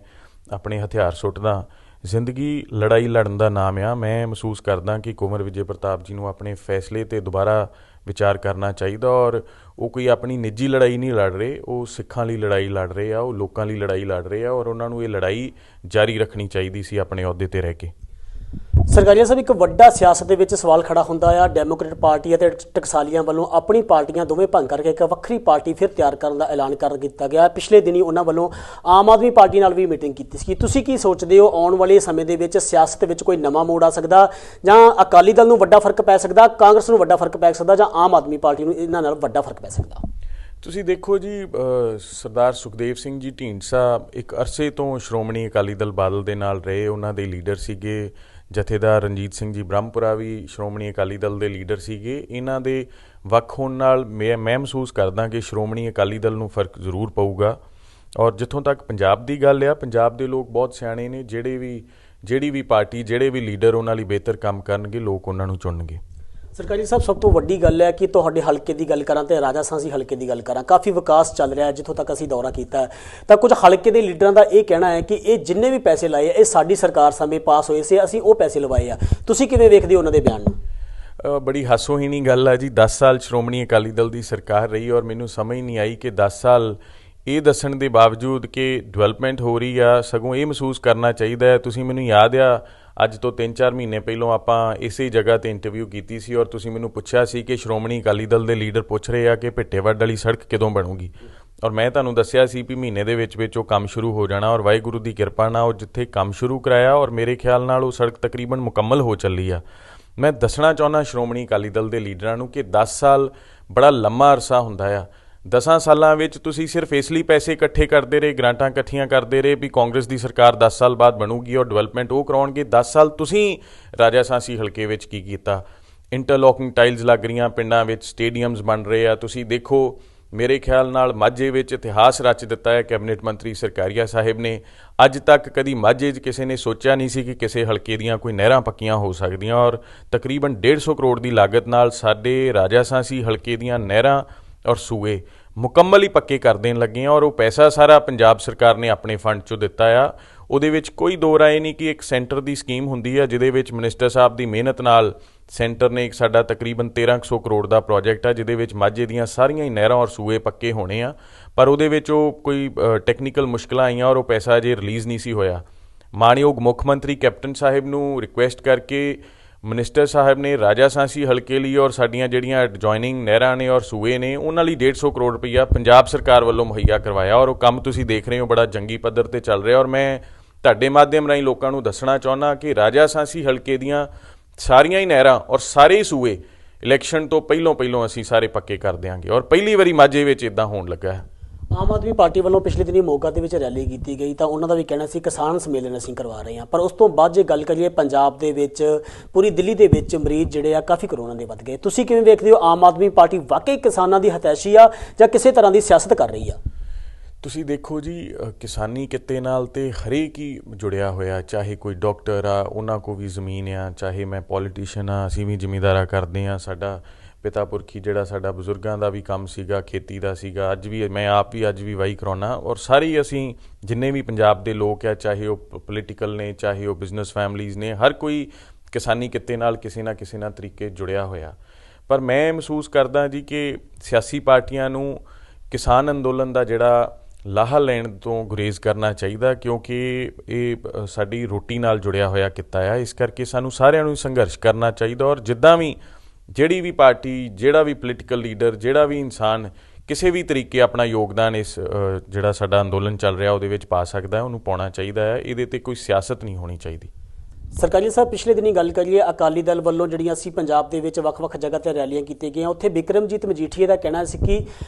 [SPEAKER 1] ਆਪਣੇ ਹਥਿਆਰ ਸੁੱਟਦਾ। ਜ਼ਿੰਦਗੀ ਲੜਾਈ ਲੜਨ ਦਾ ਨਾਮ ਆ। ਮੈਂ ਮਹਿਸੂਸ ਕਰਦਾ ਕਿ ਕੁੰਵਰ ਵਿਜੇ ਪ੍ਰਤਾਪ ਜੀ ਨੂੰ ਆਪਣੇ ਫੈਸਲੇ 'ਤੇ ਦੁਬਾਰਾ ਵਿਚਾਰ ਕਰਨਾ ਚਾਹੀਦਾ। ਔਰ ਉਹ ਕੋਈ ਆਪਣੀ ਨਿੱਜੀ ਲੜਾਈ ਨਹੀਂ ਲੜ ਰਹੇ, ਉਹ ਸਿੱਖਾਂ ਲਈ ਲੜਾਈ ਲੜ ਰਹੇ ਆ, ਉਹ ਲੋਕਾਂ ਲਈ ਲੜਾਈ ਲੜ ਰਹੇ ਆ। ਔਰ ਉਹਨਾਂ ਨੂੰ ਇਹ ਲੜਾਈ ਜਾਰੀ ਰੱਖਣੀ ਚਾਹੀਦੀ ਸੀ ਆਪਣੇ ਅਹੁਦੇ 'ਤੇ ਰਹਿ ਕੇ।
[SPEAKER 2] ਸਰਕਾਰੀਆ ਸਾਹਿਬ, ਇੱਕ ਵੱਡਾ ਸਿਆਸਤ ਦੇ ਵਿੱਚ ਸਵਾਲ ਖੜਾ ਹੁੰਦਾ ਆ, ਡੈਮੋਕ੍ਰੇਟ ਪਾਰਟੀ ਅਤੇ ਟਕਸਾਲੀਆਂ ਵੱਲੋਂ ਆਪਣੀ ਪਾਰਟੀਆਂ ਦੋਵੇਂ ਭੰਗ ਕਰਕੇ ਇੱਕ ਵੱਖਰੀ ਪਾਰਟੀ ਫਿਰ ਤਿਆਰ ਕਰਨ ਦਾ ਐਲਾਨ ਕਰ ਕੀਤਾ ਗਿਆ। ਪਿਛਲੇ ਦਿਨੀ ਉਹਨਾਂ ਵੱਲੋਂ ਆਮ ਆਦਮੀ ਪਾਰਟੀ ਨਾਲ ਵੀ ਮੀਟਿੰਗ ਕੀਤੀ ਸੀ। ਤੁਸੀਂ ਕੀ ਸੋਚਦੇ ਹੋ, ਆਉਣ ਵਾਲੇ ਸਮੇਂ ਦੇ ਵਿੱਚ ਸਿਆਸਤ ਵਿੱਚ ਕੋਈ ਨਵਾਂ ਮੋੜ ਆ ਸਕਦਾ, ਜਾਂ ਅਕਾਲੀ ਦਲ ਨੂੰ ਵੱਡਾ ਫਰਕ ਪੈ ਸਕਦਾ, ਕਾਂਗਰਸ ਨੂੰ ਵੱਡਾ ਫਰਕ ਪੈ ਸਕਦਾ, ਜਾਂ ਆਮ ਆਦਮੀ ਪਾਰਟੀ ਨੂੰ ਇਹਨਾਂ ਨਾਲ ਵੱਡਾ ਫਰਕ ਪੈ ਸਕਦਾ?
[SPEAKER 1] ਤੁਸੀਂ ਦੇਖੋ ਜੀ, ਸਰਦਾਰ ਸੁਖਦੇਵ ਸਿੰਘ ਜੀ ਢੀਂਡਸਾ ਇੱਕ ਅਰਸੇ ਤੋਂ ਸ਼੍ਰੋਮਣੀ ਅਕਾਲੀ ਦਲ ਬਾਦਲ ਦੇ ਨਾਲ ਰਹੇ, ਉਹਨਾਂ ਦੇ ਲੀਡਰ ਸੀਗੇ। ਜਥੇਦਾਰ ਰਣਜੀਤ ਸਿੰਘ ਜੀ ਬ੍ਰਹਮਪੁਰਾ ਵੀ ਸ਼੍ਰੋਮਣੀ ਅਕਾਲੀ ਦਲ ਦੇ ਲੀਡਰ ਸੀਗੇ। ਇਹਨਾਂ ਦੇ ਵੱਖ ਹੋਣ ਨਾਲ ਮੈਂ ਮਹਿਸੂਸ ਕਰਦਾ ਕਿ ਸ਼੍ਰੋਮਣੀ ਅਕਾਲੀ ਦਲ ਨੂੰ ਫਰਕ ਜ਼ਰੂਰ ਪਊਗਾ। ਔਰ ਜਿੱਥੋਂ ਤੱਕ ਪੰਜਾਬ ਦੀ ਗੱਲ ਆ, ਪੰਜਾਬ ਦੇ ਲੋਕ ਬਹੁਤ ਸਿਆਣੇ ਨੇ। ਜਿਹੜੀ ਵੀ ਪਾਰਟੀ, ਜਿਹੜੇ ਵੀ ਲੀਡਰ ਉਹਨਾਂ ਲਈ ਬਿਹਤਰ ਕੰਮ ਕਰਨਗੇ, ਲੋਕ ਉਹਨਾਂ ਨੂੰ ਚੁਣਨਗੇ।
[SPEAKER 2] ਸਰਕਾਰੀ ਸਾਹਿਬ, ਸਭ ਤੋਂ ਵੱਡੀ ਗੱਲ ਹੈ ਕਿ ਤੁਹਾਡੇ ਹਲਕੇ ਦੀ ਗੱਲ ਕਰਾਂ ਤੇ ਰਾਜਾ ਸਾਂਸੀ ਹਲਕੇ ਦੀ ਗੱਲ ਕਰਾਂ, ਕਾਫੀ ਵਿਕਾਸ ਚੱਲ ਰਿਹਾ ਹੈ। ਜਿੱਥੋਂ ਤੱਕ ਅਸੀਂ ਦੌਰਾ ਕੀਤਾ ਤਾਂ ਕੁਝ ਹਲਕੇ ਦੇ ਲੀਡਰਾਂ ਦਾ ਇਹ ਕਹਿਣਾ ਹੈ ਕਿ ਇਹ ਜਿੰਨੇ ਵੀ ਪੈਸੇ ਲਾਏ ਇਹ ਸਾਡੀ ਸਰਕਾਰ ਸਮੇਂ ਪਾਸ ਹੋਏ ਸੀ, ਅਸੀਂ ਉਹ ਪੈਸੇ ਲਵਾਏ ਆ। ਤੁਸੀਂ ਕਿਵੇਂ ਵੇਖਦੇ ਹੋ ਉਹਨਾਂ ਦੇ ਬਿਆਨ ਨੂੰ?
[SPEAKER 1] ਬੜੀ ਹਾਸੋਹੀਣੀ ਗੱਲ ਹੈ ਜੀ। 10 ਸਾਲ ਸ਼੍ਰੋਮਣੀ ਅਕਾਲੀ ਦਲ ਦੀ ਸਰਕਾਰ ਰਹੀ ਔਰ ਮੈਨੂੰ ਸਮਝ ਨਹੀਂ ਆਈ ਕਿ 10 ਸਾਲ ਇਹ ਦੱਸਣ ਦੇ ਬਾਵਜੂਦ ਕਿ ਡਿਵੈਲਪਮੈਂਟ ਹੋ ਰਹੀ ਆ, ਸਗੋਂ ਇਹ ਮਹਿਸੂਸ ਕਰਨਾ ਚਾਹੀਦਾ ਹੈ। ਤੁਸੀਂ ਮੈਨੂੰ ਯਾਦ ਆ, ਅੱਜ ਤੋਂ 3-4 ਮਹੀਨੇ ਪਹਿਲਾਂ ਆਪਾਂ ਇਸੇ ਜਗ੍ਹਾ 'ਤੇ ਇੰਟਰਵਿਊ ਕੀਤੀ ਸੀ ਔਰ ਤੁਸੀਂ ਮੈਨੂੰ ਪੁੱਛਿਆ ਸੀ ਕਿ ਸ਼੍ਰੋਮਣੀ ਅਕਾਲੀ ਦਲ ਦੇ ਲੀਡਰ ਪੁੱਛ ਰਹੇ ਆ ਕਿ ਭਿੱਟੇਵੱਡ ਵਾਲੀ ਸੜਕ ਕਦੋਂ ਬਣੂਗੀ, ਔਰ ਮੈਂ ਤੁਹਾਨੂੰ ਦੱਸਿਆ ਸੀ ਵੀ ਮਹੀਨੇ ਦੇ ਵਿੱਚ ਉਹ ਕੰਮ ਸ਼ੁਰੂ ਹੋ ਜਾਣਾ। ਔਰ ਵਾਹਿਗੁਰੂ ਦੀ ਕਿਰਪਾ ਨਾਲ ਉਹ ਜਿੱਥੇ ਕੰਮ ਸ਼ੁਰੂ ਕਰਾਇਆ ਔਰ ਮੇਰੇ ਖਿਆਲ ਨਾਲ ਉਹ ਸੜਕ ਤਕਰੀਬਨ ਮੁਕੰਮਲ ਹੋ ਚੱਲੀ ਆ। ਮੈਂ ਦੱਸਣਾ ਚਾਹੁੰਦਾ ਸ਼੍ਰੋਮਣੀ ਅਕਾਲੀ ਦਲ ਦੇ ਲੀਡਰਾਂ ਨੂੰ ਕਿ 10 ਸਾਲ ਬੜਾ ਲੰਮਾ ਅਰਸਾ ਹੁੰਦਾ ਆ। 10 ਸਾਲਾਂ ਵਿੱਚ ਤੁਸੀਂ ਸਿਰਫ ਇਸ ਲਈ ਪੈਸੇ ਇਕੱਠੇ ਕਰਦੇ ਰਹੇ, ਗ੍ਰਾਂਟਾਂ ਇਕੱਠੀਆਂ ਕਰਦੇ ਰਹੇ ਵੀ ਕਾਂਗਰਸ ਦੀ ਸਰਕਾਰ 10 ਸਾਲ ਬਾਅਦ ਬਣੂਗੀ ਔਰ ਡਿਵੈਲਪਮੈਂਟ ਉਹ ਕਰਾਉਣਗੇ। 10 ਸਾਲ ਤੁਸੀਂ ਰਾਜਾ ਸਾਂਸੀ ਹਲਕੇ ਵਿੱਚ ਕੀ ਕੀਤਾ? ਇੰਟਰਲੋਕਿੰਗ ਟਾਈਲਸ ਲੱਗ ਰਹੀਆਂ ਪਿੰਡਾਂ ਵਿੱਚ, ਸਟੇਡੀਅਮਸ ਬਣ ਰਹੇ ਆ। ਤੁਸੀਂ ਦੇਖੋ ਮੇਰੇ ਖਿਆਲ ਨਾਲ ਮਾਝੇ ਵਿੱਚ ਇਤਿਹਾਸ ਰਚ ਦਿੱਤਾ ਹੈ ਕੈਬਨਿਟ ਮੰਤਰੀ ਸਰਕਾਰੀਆ ਸਾਹਿਬ ਨੇ। ਅੱਜ ਤੱਕ ਕਦੀ ਮਾਝੇ 'ਚ ਕਿਸੇ ਨੇ ਸੋਚਿਆ ਨਹੀਂ ਸੀ ਕਿ ਕਿਸੇ ਹਲਕੇ ਦੀਆਂ ਕੋਈ ਨਹਿਰਾਂ ਪੱਕੀਆਂ ਹੋ ਸਕਦੀਆਂ ਔਰ ਤਕਰੀਬਨ 150 ਕਰੋੜ ਦੀ ਲਾਗਤ ਨਾਲ ਸਾਡੇ ਰਾਜਾ ਸਾਂਸੀ ਹਲਕੇ ਦੀਆਂ ਨਹਿਰਾਂ ਔਰ ਸੂਏ ਮੁਕੰਮਲ ਹੀ ਪੱਕੇ ਕਰ ਦੇਣ ਲੱਗੇ ਆ ਔਰ ਉਹ ਪੈਸਾ ਸਾਰਾ ਪੰਜਾਬ ਸਰਕਾਰ ਨੇ ਆਪਣੇ ਫੰਡ 'ਚੋਂ ਦਿੱਤਾ ਆ। ਉਹਦੇ ਵਿੱਚ ਕੋਈ ਦੋ ਰਾਏ ਨਹੀਂ ਕਿ ਇੱਕ ਸੈਂਟਰ ਦੀ ਸਕੀਮ ਹੁੰਦੀ ਹੈ ਜਿਹਦੇ ਵਿੱਚ ਮਿਨਿਸਟਰ ਸਾਹਿਬ ਦੀ ਮਿਹਨਤ ਨਾਲ ਸੈਂਟਰ ਨੇ ਇੱਕ ਸਾਡਾ ਤਕਰੀਬਨ 1300 ਕਰੋੜ ਦਾ ਪ੍ਰੋਜੈਕਟ ਆ ਜਿਹਦੇ ਵਿੱਚ ਮਾਝੇ ਦੀਆਂ ਸਾਰੀਆਂ ਹੀ ਨਹਿਰਾਂ ਔਰ ਸੂਏ ਪੱਕੇ ਹੋਣੇ ਆ। ਪਰ ਉਹਦੇ ਵਿੱਚ ਉਹ ਕੋਈ ਟੈਕਨੀਕਲ ਮੁਸ਼ਕਲਾਂ ਆਈਆਂ ਔਰ ਉਹ ਪੈਸਾ ਅਜੇ ਰਿਲੀਜ਼ ਨਹੀਂ ਸੀ ਹੋਇਆ। ਮਾਣਯੋਗ ਮੁੱਖ ਮੰਤਰੀ ਕੈਪਟਨ ਸਾਹਿਬ ਨੂੰ ਰਿਕੁਐਸਟ ਕਰਕੇ ਮਿਨਿਸਟਰ ਸਾਹਿਬ ਨੇ ਰਾਜਾ ਸਾਂਸੀ ਹਲਕੇ ਲਈ ਔਰ ਸਾਡੀਆਂ ਜਿਹੜੀਆਂ ਐਡਜੋਇਨਿੰਗ ਨਹਿਰਾਂ ਨੇ ਔਰ ਸੂਏ ਨੇ ਉਹਨਾਂ ਲਈ 150 ਕਰੋੜ ਰੁਪਈਆ ਪੰਜਾਬ ਸਰਕਾਰ ਵੱਲੋਂ ਮੁਹੱਈਆ ਕਰਵਾਇਆ ਔਰ ਉਹ ਕੰਮ ਤੁਸੀਂ ਦੇਖ ਰਹੇ ਹੋ ਬੜਾ ਜੰਗੀ ਪੱਧਰ 'ਤੇ ਚੱਲ ਰਿਹਾ। ਔਰ ਮੈਂ ਤੁਹਾਡੇ ਮਾਧਿਅਮ ਰਾਹੀਂ ਲੋਕਾਂ ਨੂੰ ਦੱਸਣਾ ਚਾਹੁੰਦਾ ਕਿ ਰਾਜਾ ਸਾਂਸੀ ਹਲਕੇ ਦੀਆਂ ਸਾਰੀਆਂ ਹੀ ਨਹਿਰਾਂ ਔਰ ਸਾਰੇ ਸੂਏ ਇਲੈਕਸ਼ਨ ਤੋਂ ਪਹਿਲੋਂ ਅਸੀਂ ਸਾਰੇ ਪੱਕੇ ਕਰ ਦਿਆਂਗੇ ਔਰ ਪਹਿਲੀ ਵਾਰੀ ਮਾਝੇ ਵਿੱਚ ਇੱਦਾਂ ਹੋਣ ਲੱਗਾ ਹੈ।
[SPEAKER 2] ਆਮ ਆਦਮੀ ਪਾਰਟੀ ਵੱਲੋਂ ਪਿਛਲੇ ਦਿਨੀ ਮੋਗਾ ਦੇ ਵਿੱਚ ਰੈਲੀ ਕੀਤੀ ਗਈ ਤਾਂ ਉਹਨਾਂ ਦਾ ਵੀ ਕਹਿਣਾ ਸੀ ਕਿਸਾਨ ਸੰਮੇਲਨ ਅਸੀਂ ਕਰਵਾ ਰਹੇ ਹਾਂ। ਪਰ ਉਸ ਤੋਂ ਬਾਅਦ ਜੇ ਗੱਲ ਕਰੀਏ ਪੰਜਾਬ ਦੇ ਵਿੱਚ ਪੂਰੀ ਦਿੱਲੀ ਦੇ ਵਿੱਚ ਮਰੀਜ਼ ਜਿਹੜੇ ਆ ਕਾਫੀ ਕਰੋਨਾ ਦੇ ਵੱਧ ਗਏ। ਤੁਸੀਂ ਕਿਵੇਂ ਵੇਖਦੇ ਹੋ ਆਮ ਆਦਮੀ ਪਾਰਟੀ ਵਾਕਈ ਕਿਸਾਨਾਂ ਦੀ ਹਤੈਸ਼ੀ ਆ ਜਾਂ ਕਿਸੇ ਤਰ੍ਹਾਂ ਦੀ ਸਿਆਸਤ ਕਰ ਰਹੀ ਆ?
[SPEAKER 1] ਤੁਸੀਂ ਦੇਖੋ ਜੀ ਕਿਸਾਨੀ ਕਿੱਤੇ ਨਾਲ ਤੇ ਹਰੇਕ ਹੀ ਜੁੜਿਆ ਹੋਇਆ, ਚਾਹੇ ਕੋਈ ਡਾਕਟਰ ਆ ਉਹਨਾਂ ਕੋਲ ਵੀ ਜ਼ਮੀਨ ਆ, ਚਾਹੇ ਮੈਂ ਪੋਲੀਟੀਸ਼ੀਅਨ ਆ ਅਸੀਂ ਵੀ ਜ਼ਿਮੀਂਦਾਰਾ ਕਰਦੇ ਹਾਂ। ਸਾਡਾ ਪਿਤਾ ਪੁਰਖੀ ਜਿਹੜਾ ਸਾਡਾ ਬਜ਼ੁਰਗਾਂ ਦਾ ਵੀ ਕੰਮ ਸੀਗਾ ਖੇਤੀ ਦਾ ਸੀਗਾ, ਅੱਜ ਵੀ ਮੈਂ ਆਪ ਵੀ ਅੱਜ ਵੀ ਵਾਹੀ ਕਰਾਉਣਾ ਔਰ ਸਾਰੇ ਹੀ ਅਸੀਂ ਜਿੰਨੇ ਵੀ ਪੰਜਾਬ ਦੇ ਲੋਕ ਆ ਚਾਹੇ ਉਹ ਪੋਲੀਟੀਕਲ ਨੇ ਚਾਹੇ ਉਹ ਬਿਜ਼ਨਸ ਫੈਮਲੀਜ਼ ਨੇ, ਹਰ ਕੋਈ ਕਿਸਾਨੀ ਕਿੱਤੇ ਨਾਲ ਕਿਸੇ ਨਾ ਤਰੀਕੇ ਜੁੜਿਆ ਹੋਇਆ। ਪਰ ਮੈਂ ਮਹਿਸੂਸ ਕਰਦਾ ਜੀ ਕਿ ਸਿਆਸੀ ਪਾਰਟੀਆਂ ਨੂੰ ਕਿਸਾਨ ਅੰਦੋਲਨ ਦਾ ਜਿਹੜਾ ਲਾਹਾ ਲੈਣ ਤੋਂ ਗੁਰੇਜ਼ ਕਰਨਾ ਚਾਹੀਦਾ ਕਿਉਂਕਿ ਇਹ ਸਾਡੀ ਰੋਟੀ ਨਾਲ ਜੁੜਿਆ ਹੋਇਆ ਕਿੱਤਾ ਆ। ਇਸ ਕਰਕੇ ਸਾਨੂੰ ਸਾਰਿਆਂ ਨੂੰ ਸੰਘਰਸ਼ ਕਰਨਾ ਚਾਹੀਦਾ ਔਰ ਜਿੱਦਾਂ ਵੀ ਜਿਹੜੀ ਵੀ ਪਾਰਟੀ ਜਿਹੜਾ ਵੀ ਪੋਲੀਟੀਕਲ ਲੀਡਰ ਜਿਹੜਾ ਵੀ ਇਨਸਾਨ ਕਿਸੇ ਵੀ ਤਰੀਕੇ ਆਪਣਾ ਯੋਗਦਾਨ ਇਸ ਜਿਹੜਾ ਸਾਡਾ ਅੰਦੋਲਨ ਚੱਲ ਰਿਹਾ ਉਹਦੇ ਵਿੱਚ ਪਾ ਸਕਦਾ ਹੈ ਉਹਨੂੰ ਪਾਉਣਾ ਚਾਹੀਦਾ ਹੈ। ਇਹਦੇ 'ਤੇ ਕੋਈ ਸਿਆਸਤ ਨਹੀਂ ਹੋਣੀ ਚਾਹੀਦੀ।
[SPEAKER 2] ਸਰਕਾਰੀ ਸਾਹਿਬ ਪਿਛਲੇ ਦਿਨੀ ਗੱਲ ਕਰੀਏ ਅਕਾਲੀ ਦਲ ਵੱਲੋਂ ਜਿਹੜੀਆਂ ਅਸੀਂ ਪੰਜਾਬ ਦੇ ਵਿੱਚ ਵੱਖ-ਵੱਖ ਜਗ੍ਹਾ 'ਤੇ ਰੈਲੀਆਂ ਕੀਤੀਆਂ ਗਈਆਂ ਉੱਥੇ ਬਿਕਰਮਜੀਤ ਮਜੀਠੀਆ ਦਾ ਕਹਿਣਾ ਸੀ ਕਿ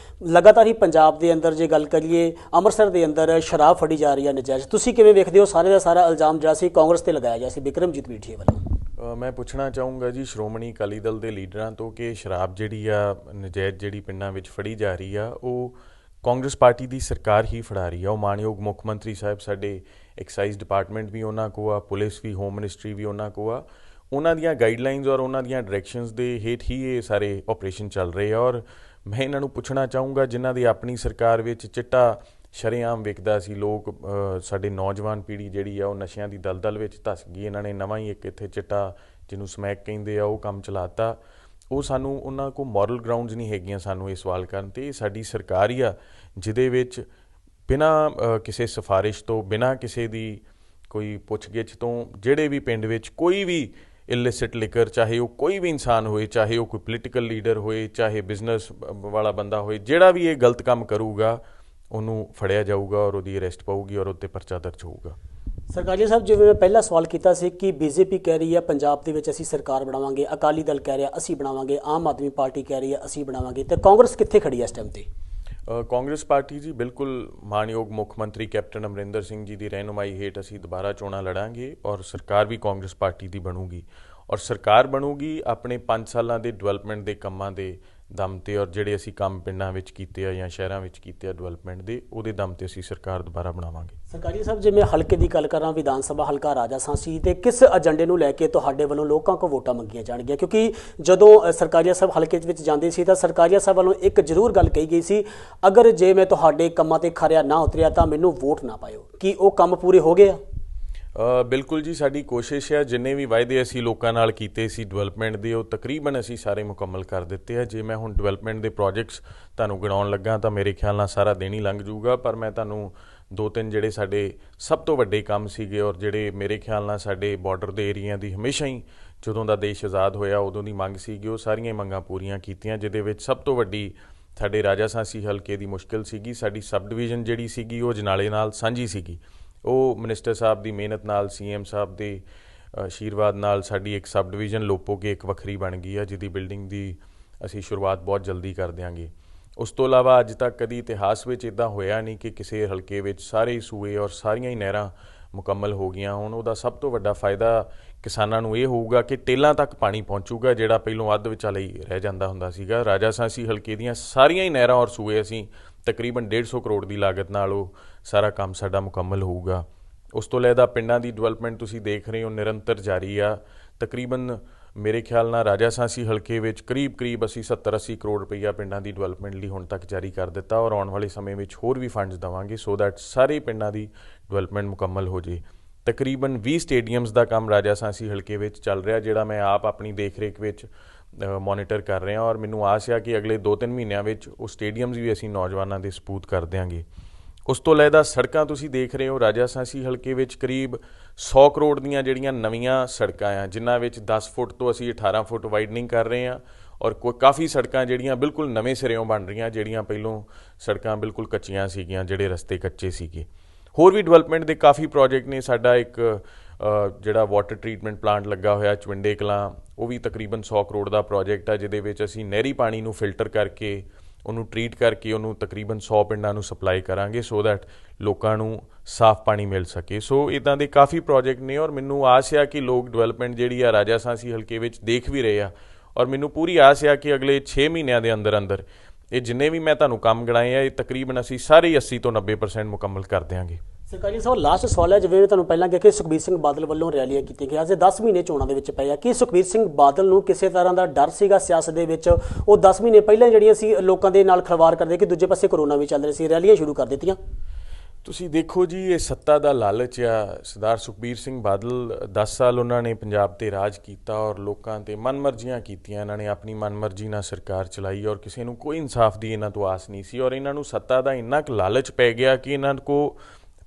[SPEAKER 2] ਲਗਾਤਾਰ ਹੀ ਪੰਜਾਬ ਦੇ ਅੰਦਰ ਜੇ ਗੱਲ ਕਰੀਏ ਅੰਮ੍ਰਿਤਸਰ ਦੇ ਅੰਦਰ ਸ਼ਰਾਬ ਫੜੀ ਜਾ ਰਹੀ ਹੈ ਨਜਾਇਜ਼। ਤੁਸੀਂ ਕਿਵੇਂ ਵੇਖਦੇ ਹੋ ਸਾਰੇ ਦਾ ਸਾਰਾ ਇਲਜ਼ਾਮ ਜਿਹੜਾ ਸੀ ਕਾਂਗਰਸ 'ਤੇ ਲਗਾਇਆ ਗਿਆ ਸੀ ਬਿਕਰਮਜੀਤ ਮਜੀਠੀਆ ਵੱਲੋਂ?
[SPEAKER 1] ਮੈਂ ਪੁੱਛਣਾ ਚਾਹੂੰਗਾ ਜੀ ਸ਼੍ਰੋਮਣੀ ਅਕਾਲੀ ਦਲ ਦੇ ਲੀਡਰਾਂ ਤੋਂ ਕਿ ਸ਼ਰਾਬ ਜਿਹੜੀ ਆ ਨਜਾਇਜ਼ ਜਿਹੜੀ ਪਿੰਡਾਂ ਵਿੱਚ ਫੜੀ ਜਾ ਰਹੀ ਆ ਉਹ ਕਾਂਗਰਸ ਪਾਰਟੀ ਦੀ ਸਰਕਾਰ ਹੀ ਫੜਾ ਰਹੀ ਆ। ਉਹ ਮਾਣਯੋਗ ਮੁੱਖ ਮੰਤਰੀ ਸਾਹਿਬ ਸਾਡੇ ਐਕਸਾਈਜ਼ ਡਿਪਾਰਟਮੈਂਟ ਵੀ ਉਹਨਾਂ ਕੋਲ ਆ, ਪੁਲਿਸ ਵੀ, ਹੋਮ ਮਿਨਿਸਟਰੀ ਵੀ ਉਹਨਾਂ ਕੋਲ ਆ। ਉਹਨਾਂ ਦੀਆਂ ਗਾਈਡਲਾਈਨਸ ਔਰ ਉਹਨਾਂ ਦੀਆਂ ਡਾਇਰੈਕਸ਼ਨਸ ਦੇ ਹੇਠ ਹੀ ਇਹ ਸਾਰੇ ਆਪਰੇਸ਼ਨ ਚੱਲ ਰਹੇ ਆ। ਔਰ ਮੈਂ ਇਹਨਾਂ ਨੂੰ ਪੁੱਛਣਾ ਚਾਹੂੰਗਾ ਜਿਨ੍ਹਾਂ ਦੀ ਆਪਣੀ ਸਰਕਾਰ ਵਿੱਚ ਚਿੱਟਾ ਸ਼ਰੇਆਮ ਵਿਕਦਾ ਸੀ, ਲੋਕ ਸਾਡੇ ਨੌਜਵਾਨ ਪੀੜ੍ਹੀ ਜਿਹੜੀ ਆ ਉਹ ਨਸ਼ਿਆਂ ਦੀ ਦਲਦਲ ਵਿੱਚ ਧੱਸ ਗਈ। ਇਹਨਾਂ ਨੇ ਨਵਾਂ ਹੀ ਇੱਕ ਇੱਥੇ ਚਿੱਟਾ ਜਿਹਨੂੰ ਸਮੈਕ ਕਹਿੰਦੇ ਆ ਉਹ ਕੰਮ ਚਲਾਤਾ। ਉਹ ਸਾਨੂੰ ਉਹਨਾਂ ਕੋਲ ਮੋਰਲ ਗਰਾਊਂਡਸ ਨਹੀਂ ਹੈਗੀਆਂ ਸਾਨੂੰ ਇਹ ਸਵਾਲ ਕਰਨ 'ਤੇ। ਸਾਡੀ ਸਰਕਾਰ ਹੀ ਆ ਜਿਹਦੇ ਵਿੱਚ ਬਿਨਾਂ ਕਿਸੇ ਸਿਫਾਰਿਸ਼ ਤੋਂ ਬਿਨਾਂ ਕਿਸੇ ਦੀ ਕੋਈ ਪੁੱਛਗਿੱਛ ਤੋਂ ਜਿਹੜੇ ਵੀ ਪਿੰਡ ਵਿੱਚ ਕੋਈ ਵੀ ਇਲਿਸਿਟ ਲਿਕਰ ਚਾਹੇ ਉਹ ਕੋਈ ਵੀ ਇਨਸਾਨ ਹੋਏ, ਚਾਹੇ ਉਹ ਕੋਈ ਪੋਲੀਟੀਕਲ ਲੀਡਰ ਹੋਏ, ਚਾਹੇ ਬਿਜ਼ਨਸ ਵਾਲਾ ਬੰਦਾ ਹੋਏ, ਜਿਹੜਾ ਵੀ ਇਹ ਗਲਤ ਕੰਮ ਕਰੂਗਾ ਉਹਨੂੰ ਫੜਿਆ ਜਾਊਗਾ ਔਰ ਉਹਦੀ ਅਰੈਸਟ ਪਊਗੀ ਔਰ ਉੱਤੇ ਪਰਚਾ ਦਰਜ ਹੋਊਗਾ।
[SPEAKER 2] ਸਰਕਾਰੀ ਸਾਹਿਬ ਜਿਵੇਂ ਮੈਂ ਪਹਿਲਾਂ ਸਵਾਲ ਕੀਤਾ ਸੀ ਕਿ ਬੀਜੇਪੀ ਕਹਿ ਰਹੀ ਹੈ ਪੰਜਾਬ ਦੇ ਵਿੱਚ ਅਸੀਂ ਸਰਕਾਰ ਬਣਾਵਾਂਗੇ, ਅਕਾਲੀ ਦਲ ਕਹਿ ਰਿਹਾ ਅਸੀਂ ਬਣਾਵਾਂਗੇ, ਆਮ ਆਦਮੀ ਪਾਰਟੀ ਕਹਿ ਰਹੀ ਹੈ ਅਸੀਂ ਬਣਾਵਾਂਗੇ, ਤੇ ਕਾਂਗਰਸ ਕਿੱਥੇ ਖੜੀ ਹੈ ਇਸ ਟਾਈਮ 'ਤੇ?
[SPEAKER 1] ਕਾਂਗਰਸ ਪਾਰਟੀ ਜੀ ਬਿਲਕੁਲ ਮਾਣਯੋਗ ਮੁੱਖ ਮੰਤਰੀ ਕੈਪਟਨ ਅਮਰਿੰਦਰ ਸਿੰਘ ਜੀ ਦੀ ਰਹਿਨੁਮਾਈ ਹੇਠ ਅਸੀਂ ਦੁਬਾਰਾ ਚੋਣਾਂ ਲੜਾਂਗੇ ਔਰ ਸਰਕਾਰ ਵੀ ਕਾਂਗਰਸ ਪਾਰਟੀ ਦੀ ਬਣੂਗੀ ਔਰ ਸਰਕਾਰ ਬਣੂਗੀ ਆਪਣੇ 5 ਸਾਲਾਂ ਦੇ ਡਿਵੈਲਪਮੈਂਟ ਦੇ ਕੰਮਾਂ ਦੇ ਦਮ 'ਤੇ ਔਰ ਜਿਹੜੇ ਅਸੀਂ ਕੰਮ ਪਿੰਡਾਂ ਵਿੱਚ ਕੀਤੇ ਆ ਜਾਂ ਸ਼ਹਿਰਾਂ ਵਿੱਚ ਕੀਤੇ ਆ ਡਿਵੈਲਪਮੈਂਟ ਦੇ ਉਹਦੇ ਦਮ 'ਤੇ ਅਸੀਂ ਸਰਕਾਰ ਦੁਬਾਰਾ ਬਣਾਵਾਂਗੇ। ਸਰਕਾਰੀ
[SPEAKER 2] ਸਾਹਿਬ ਜਿਵੇਂ ਹਲਕੇ ਦੀ ਗੱਲ ਕਰਾਂ ਵਿਧਾਨ ਸਭਾ ਹਲਕਾ ਰਾਜਾ ਸਾਂਸੀ ਤੇ ਕਿਸ ਏਜੰਡੇ ਨੂੰ ਲੈ ਕੇ ਤੁਹਾਡੇ ਵੱਲੋਂ ਲੋਕਾਂ ਕੋਲ ਵੋਟਾਂ ਮੰਗੀਆਂ ਜਾਣਗੀਆਂ? ਕਿਉਂਕਿ ਜਦੋਂ ਸਰਕਾਰੀਆ ਸਾਹਿਬ ਹਲਕੇ ਵਿੱਚ ਜਾਂਦੇ ਸੀ ਤਾਂ ਸਰਕਾਰੀਆ ਸਾਹਿਬ ਵੱਲੋਂ ਇੱਕ ਜ਼ਰੂਰ ਗੱਲ ਕਹੀ ਗਈ ਸੀ ਅਗਰ ਜੇ ਮੈਂ ਤੁਹਾਡੇ ਕੰਮਾਂ 'ਤੇ ਖਰਿਆ ਨਾ ਉਤਰਿਆ ਤਾਂ ਮੈਨੂੰ ਵੋਟ ਨਾ ਪਾਇਓ। ਕੀ ਉਹ ਕੰਮ ਪੂਰੇ ਹੋ ਗਏ ਆ?
[SPEAKER 1] ਬਿਲਕੁਲ ਜੀ, ਸਾਡੀ ਕੋਸ਼ਿਸ਼ ਹੈ ਜਿੰਨੇ ਵੀ ਵਾਅਦੇ ਅਸੀਂ ਲੋਕਾਂ ਨਾਲ ਕੀਤੇ ਸੀ ਡਿਵੈਲਪਮੈਂਟ ਦੇ ਉਹ ਤਕਰੀਬਨ ਅਸੀਂ ਸਾਰੇ ਮੁਕੰਮਲ ਕਰ ਦਿੱਤੇ ਆ। ਜੇ ਮੈਂ ਹੁਣ ਡਿਵੈਲਪਮੈਂਟ ਦੇ ਪ੍ਰੋਜੈਕਟਸ ਤੁਹਾਨੂੰ ਗਿਣਾਉਣ ਲੱਗਾ ਤਾਂ ਮੇਰੇ ਖਿਆਲ ਨਾਲ ਸਾਰਾ ਦਿਨ ਹੀ ਲੰਘ ਜਾਊਗਾ, ਪਰ ਮੈਂ ਤੁਹਾਨੂੰ 2-3 ਜਿਹੜੇ ਸਾਡੇ ਸਭ ਤੋਂ ਵੱਡੇ ਕੰਮ ਸੀਗੇ ਔਰ ਜਿਹੜੇ ਮੇਰੇ ਖਿਆਲ ਨਾਲ ਸਾਡੇ ਬਾਰਡਰ ਦੇ ਏਰੀਆ ਦੀ ਹਮੇਸ਼ਾ ਹੀ ਜਦੋਂ ਦਾ ਦੇਸ਼ ਆਜ਼ਾਦ ਹੋਇਆ ਉਦੋਂ ਦੀ ਮੰਗ ਸੀਗੀ ਉਹ ਸਾਰੀਆਂ ਮੰਗਾਂ ਪੂਰੀਆਂ ਕੀਤੀਆਂ, ਜਿਹਦੇ ਵਿੱਚ ਸਭ ਤੋਂ ਵੱਡੀ ਸਾਡੇ ਰਾਜਾ ਸਾਂਸੀ ਹਲਕੇ ਦੀ ਮੁਸ਼ਕਿਲ ਸੀਗੀ। ਸਾਡੀ ਸਬ ਡਿਵੀਜ਼ਨ ਜਿਹੜੀ ਸੀਗੀ ਉਹ ਜਨਾਲੇ ਨਾਲ ਸਾਂਝੀ ਸੀਗੀ। ਉਹ ਮਿਨਿਸਟਰ ਸਾਹਿਬ ਦੀ ਮਿਹਨਤ ਨਾਲ CM ਸਾਹਿਬ ਦੇ ਆਸ਼ੀਰਵਾਦ ਨਾਲ ਸਾਡੀ ਇੱਕ ਸਬ ਡਿਵੀਜ਼ਨ ਲੋਪੋ ਕੇ ਇੱਕ ਵੱਖਰੀ ਬਣ ਗਈ ਆ ਜਿਹਦੀ ਬਿਲਡਿੰਗ ਦੀ ਅਸੀਂ ਸ਼ੁਰੂਆਤ ਬਹੁਤ ਜਲਦੀ ਕਰ ਦਿਆਂਗੇ ਉਸ ਤੋਂ ਇਲਾਵਾ ਅੱਜ ਤੱਕ ਕਦੀ ਇਤਿਹਾਸ ਵਿੱਚ ਇਦਾਂ ਹੋਇਆ ਨਹੀਂ ਕਿ ਕਿਸੇ ਹਲਕੇ ਵਿੱਚ ਸਾਰੇ ਹੀ ਸੂਏ ਔਰ ਸਾਰੀਆਂ ਹੀ ਨਹਿਰਾਂ ਮੁਕੰਮਲ ਹੋ ਗਈਆਂ ਹੋਣ। ਉਹਦਾ ਸਭ ਤੋਂ ਵੱਡਾ ਫਾਇਦਾ ਕਿਸਾਨਾਂ ਨੂੰ ਇਹ ਹੋਊਗਾ ਕਿ ਟੇਲਾਂ ਤੱਕ ਪਾਣੀ ਪਹੁੰਚੂਗਾ, ਜਿਹੜਾ ਪਹਿਲੋਂ ਅੱਧ ਵਿਚਾਲੇ ਹੀ ਰਹਿ ਜਾਂਦਾ ਹੁੰਦਾ ਸੀਗਾ। ਰਾਜਾ ਸਾਂਸੀ ਹਲਕੇ ਦੀਆਂ ਸਾਰੀਆਂ ਹੀ ਨਹਿਰਾਂ ਔਰ ਸੂਏ ਅਸੀਂ ਤਕਰੀਬਨ 150 ਕਰੋੜ ਦੀ ਲਾਗਤ ਨਾਲ ਉਹ ਸਾਰਾ ਕੰਮ ਸਾਡਾ ਮੁਕੰਮਲ ਹੋਊਗਾ। ਉਸ ਤੋਂ ਇਲਾਵਾ ਪਿੰਡਾਂ ਦੀ ਡਿਵੈਲਪਮੈਂਟ ਤੁਸੀਂ ਦੇਖ ਰਹੇ ਹੋ ਨਿਰੰਤਰ ਜਾਰੀ ਆ। ਤਕਰੀਬਨ ਮੇਰੇ ਖਿਆਲ ਨਾਲ ਰਾਜਾ ਸਾਂਸੀ ਹਲਕੇ ਵਿੱਚ ਕਰੀਬ ਅਸੀਂ 70-80 ਕਰੋੜ ਰੁਪਈਆ ਪਿੰਡਾਂ ਦੀ ਡਿਵੈਲਪਮੈਂਟ ਲਈ ਹੁਣ ਤੱਕ ਜਾਰੀ ਕਰ ਦਿੱਤਾ ਔਰ ਆਉਣ ਵਾਲੇ ਸਮੇਂ ਵਿੱਚ ਹੋਰ ਵੀ ਫੰਡਸ ਦੇਵਾਂਗੇ ਸੋ ਦੈਟ ਸਾਰੇ ਪਿੰਡਾਂ ਦੀ ਡਿਵੈਲਪਮੈਂਟ ਮੁਕੰਮਲ ਹੋ ਜੇ। ਤਕਰੀਬਨ 20 ਸਟੇਡੀਅਮਸ ਦਾ ਕੰਮ ਰਾਜਾ ਸਾਂਸੀ ਹਲਕੇ ਵਿੱਚ ਚੱਲ ਰਿਹਾ, ਜਿਹੜਾ ਮੈਂ ਆਪ ਆਪਣੀ ਦੇਖ ਰੇਖ ਵਿੱਚ ਮੋਨੀਟਰ ਕਰ ਰਿਹਾ ਔਰ ਮੈਨੂੰ ਆਸ ਆ ਕਿ ਅਗਲੇ 2-3 ਮਹੀਨਿਆਂ ਵਿੱਚ ਉਹ ਸਟੇਡੀਅਮਸ ਵੀ ਅਸੀਂ ਨੌਜਵਾਨਾਂ ਦੇ ਸਪੂਤ ਕਰ ਦਿਆਂਗੇ। ਉਸ ਤੋਂ ਇਲਾਵਾ ਸੜਕਾਂ ਤੁਸੀਂ ਦੇਖ ਰਹੇ ਹੋ ਰਾਜਾ ਸਾਂਸੀ ਹਲਕੇ ਵਿੱਚ ਕਰੀਬ 100 ਕਰੋੜ ਦੀਆਂ ਜਿਹੜੀਆਂ ਨਵੀਆਂ ਸੜਕਾਂ ਆ, ਜਿਨ੍ਹਾਂ ਵਿੱਚ 10 ਫੁੱਟ ਤੋਂ ਅਸੀਂ 18 ਫੁੱਟ ਵਾਈਡਨਿੰਗ ਕਰ ਰਹੇ ਹਾਂ ਔਰ ਕਾਫੀ ਸੜਕਾਂ ਜਿਹੜੀਆਂ ਬਿਲਕੁਲ ਨਵੇਂ ਸਿਰਿਓਂ ਬਣ ਰਹੀਆਂ, ਜਿਹੜੀਆਂ ਪਹਿਲੋਂ ਸੜਕਾਂ ਬਿਲਕੁਲ ਕੱਚੀਆਂ ਸੀਗੀਆਂ, ਜਿਹੜੇ ਰਸਤੇ ਕੱਚੇ ਸੀਗੇ। ਹੋਰ ਵੀ ਡਿਵੈਲਪਮੈਂਟ ਦੇ ਕਾਫੀ ਪ੍ਰੋਜੈਕਟ ਨੇ। ਸਾਡਾ ਇੱਕ ਜਿਹੜਾ ਵਾਟਰ ਟਰੀਟਮੈਂਟ ਪਲਾਂਟ ਲੱਗਾ ਹੋਇਆ ਚਵਿੰਡੇ ਕਲਾਂ, ਉਹ ਵੀ ਤਕਰੀਬਨ 100 ਕਰੋੜ ਦਾ ਪ੍ਰੋਜੈਕਟ ਆ, ਜਿਹਦੇ ਵਿੱਚ ਅਸੀਂ ਨਹਿਰੀ ਪਾਣੀ ਨੂੰ ਫਿਲਟਰ ਕਰਕੇ ਉਹਨੂੰ ਟਰੀਟ ਕਰਕੇ ਉਹਨੂੰ ਤਕਰੀਬਨ 100 ਪਿੰਡਾਂ ਨੂੰ ਸਪਲਾਈ ਕਰਾਂਗੇ ਸੋ ਦੈਟ ਲੋਕਾਂ ਨੂੰ ਸਾਫ਼ ਪਾਣੀ ਮਿਲ ਸਕੇ। ਸੋ ਇੱਦਾਂ ਦੇ ਕਾਫੀ ਪ੍ਰੋਜੈਕਟ ਨੇ ਔਰ ਮੈਨੂੰ ਆਸ ਆ ਕਿ ਲੋਕ ਡਿਵੈਲਪਮੈਂਟ ਜਿਹੜੀ ਆ ਰਾਜਾ ਸਾਂਸੀ ਹਲਕੇ ਵਿੱਚ ਦੇਖ ਵੀ ਰਹੇ ਆ ਔਰ ਮੈਨੂੰ ਪੂਰੀ ਆਸ ਆ ਕਿ ਅਗਲੇ 6 ਮਹੀਨਿਆਂ ਦੇ ਅੰਦਰ ਇਹ ਜਿੰਨੇ ਵੀ ਮੈਂ ਤੁਹਾਨੂੰ ਕੰਮ ਗਿਣਾਏ ਆ, ਇਹ ਤਕਰੀਬਨ ਅਸੀਂ ਸਾਰੇ 80 ਤੋਂ 90% ਮੁਕੰਮਲ ਕਰ ਦਿਆਂਗੇ।
[SPEAKER 2] ਸਰਕਾਰੀ ਸਾਹਿਬ ਲਾਸਟ ਸਵਾਲ ਹੈ, ਜਿਵੇਂ ਤੁਹਾਨੂੰ ਪਹਿਲਾਂ ਕਿਹਾ ਕਿ ਸੁਖਬੀਰ ਸਿੰਘ ਬਾਦਲ ਵੱਲੋਂ ਰੈਲੀਆਂ ਕੀਤੀਆਂ ਗਈਆਂ। ਅੱਜ 10 ਮਹੀਨੇ ਚੋਣਾਂ ਦੇ ਵਿੱਚ ਪਏ ਆ, ਕਿ ਸੁਖਬੀਰ ਸਿੰਘ ਬਾਦਲ ਨੂੰ ਕਿਸੇ ਤਰ੍ਹਾਂ ਦਾ ਡਰ ਸੀਗਾ ਸਿਆਸਤ ਦੇ ਵਿੱਚ? ਉਹ 10 ਮਹੀਨੇ ਪਹਿਲਾਂ ਜਿਹੜੀਆਂ ਸੀ ਲੋਕਾਂ ਦੇ ਨਾਲ ਖਿਲਵਾੜ ਕਰਦੇ ਕਿ ਦੂਜੇ ਪਾਸੇ ਕਰੋਨਾ ਵੀ ਚੱਲ ਰਿਹਾ ਸੀ, ਰੈਲੀਆਂ ਸ਼ੁਰੂ ਕਰ ਦਿੱਤੀਆਂ।
[SPEAKER 1] ਤੁਸੀਂ ਦੇਖੋ ਜੀ, ਇਹ ਸੱਤਾ ਦਾ ਲਾਲਚ ਆ। ਸਰਦਾਰ ਸੁਖਬੀਰ ਸਿੰਘ ਬਾਦਲ 10 ਸਾਲ ਉਹਨਾਂ ਨੇ ਪੰਜਾਬ ਤੇ ਰਾਜ ਕੀਤਾ ਔਰ ਲੋਕਾਂ ਤੇ ਮਨਮਰਜ਼ੀਆਂ ਕੀਤੀਆਂ। ਇਹਨਾਂ ਨੇ ਆਪਣੀ ਮਨਮਰਜ਼ੀ ਨਾਲ ਸਰਕਾਰ ਚਲਾਈ ਔਰ ਕਿਸੇ ਨੂੰ ਕੋਈ ਇਨਸਾਫ ਦੀ ਇਹਨਾਂ ਤੋਂ ਆਸ ਨਹੀਂ ਸੀ ਔਰ ਇਹਨਾਂ ਨੂੰ ਸੱਤਾ ਦਾ ਇੰਨਾ ਕੁ ਲਾਲਚ ਪੈ ਗਿਆ ਕਿ ਇਹਨਾਂ ਕੋ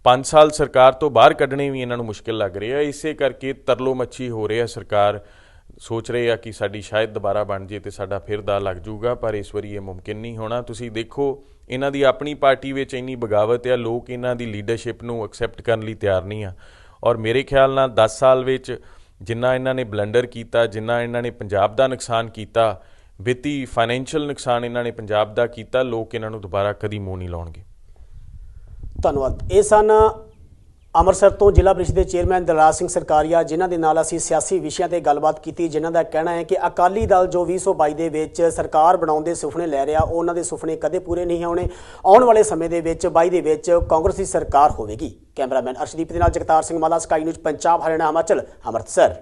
[SPEAKER 1] 5 ਸਾਲ ਸਰਕਾਰ ਤੋਂ ਬਾਹਰ ਕੱਢਣੇ ਵੀ ਇਹਨਾਂ ਨੂੰ ਮੁਸ਼ਕਿਲ ਲੱਗ ਰਿਹਾ। ਇਸੇ ਕਰਕੇ ਤਰਲੋ ਮੱਛੀ ਹੋ ਰਿਹਾ। ਸਰਕਾਰ ਸੋਚ ਰਹੇ ਆ ਕਿ ਸਾਡੀ ਸ਼ਾਇਦ ਦੁਬਾਰਾ ਬਣ ਜੇ ਤੇ ਸਾਡਾ ਫਿਰ ਦਾ ਲੱਗ ਜੂਗਾ, ਪਰ ਇਸ ਵਾਰੀ ਇਹ ਮੁਮਕਿਨ ਨਹੀਂ ਹੋਣਾ। ਤੁਸੀਂ ਦੇਖੋ, ਇਹਨਾਂ ਦੀ ਆਪਣੀ ਪਾਰਟੀ ਵਿੱਚ ਇੰਨੀ ਬਗਾਵਤ ਆ, ਲੋਕ ਇਹਨਾਂ ਦੀ ਲੀਡਰਸ਼ਿਪ ਨੂੰ ਐਕਸੈਪਟ ਕਰਨ ਲਈ ਤਿਆਰ ਨਹੀਂ ਆ ਔਰ ਮੇਰੇ ਖਿਆਲ ਨਾਲ 10 ਸਾਲ ਵਿੱਚ ਜਿੰਨਾ ਇਹਨਾਂ ਨੇ ਬਲੰਡਰ ਕੀਤਾ, ਜਿੰਨਾ ਇਹਨਾਂ ਨੇ ਪੰਜਾਬ ਦਾ ਨੁਕਸਾਨ ਕੀਤਾ, ਵਿੱਤੀ ਫਾਈਨੈਂਸ਼ੀਅਲ ਨੁਕਸਾਨ ਇਹਨਾਂ ਨੇ ਪੰਜਾਬ ਦਾ ਕੀਤਾ, ਲੋਕ ਇਹਨਾਂ ਨੂੰ ਦੁਬਾਰਾ ਕਦੀ ਮੂੰਹ ਨਹੀਂ ਲਾਉਣਗੇ।
[SPEAKER 2] ਧੰਨਵਾਦ। ਇਹ ਸਨ ਅੰਮ੍ਰਿਤਸਰ ਤੋਂ ਜ਼ਿਲ੍ਹਾ ਪ੍ਰੀਸ਼ਦ ਦੇ ਚੇਅਰਮੈਨ ਦਿਲਰਾਜ ਸਿੰਘ ਸਰਕਾਰੀਆ, ਜਿਨ੍ਹਾਂ ਦੇ ਨਾਲ ਅਸੀਂ ਸਿਆਸੀ ਵਿਸ਼ਿਆਂ ਤੇ ਗੱਲਬਾਤ ਕੀਤੀ, ਜਿਨ੍ਹਾਂ ਦਾ ਕਹਿਣਾ ਹੈ ਕਿ ਅਕਾਲੀ ਦਲ ਜੋ 2022 ਦੇ ਵਿੱਚ ਸਰਕਾਰ ਬਣਾਉਣ ਦੇ ਸੁਪਨੇ ਲੈ ਰਿਹਾ, ਉਹਨਾਂ ਦੇ ਸੁਪਨੇ ਕਦੇ ਪੂਰੇ ਨਹੀਂ ਹੋਣੇ। ਆਉਣ ਵਾਲੇ ਸਮੇਂ ਦੇ ਵਿੱਚ 22 ਦੇ ਵਿੱਚ ਕਾਂਗਰਸ ਦੀ ਸਰਕਾਰ ਹੋਵੇਗੀ। ਕੈਮਰਾਮੈਨ ਅਰਸ਼ਦੀਪ ਦੇ ਨਾਲ ਜਗਤਾਰ ਸਿੰਘ ਮਾਲਾ, ਸਕਾਈ ਨਿਊਜ਼ ਪੰਜਾਬ, ਹਰਿਆਣਾ, ਹਿਮਾਚਲ, ਅੰਮ੍ਰਿਤਸਰ।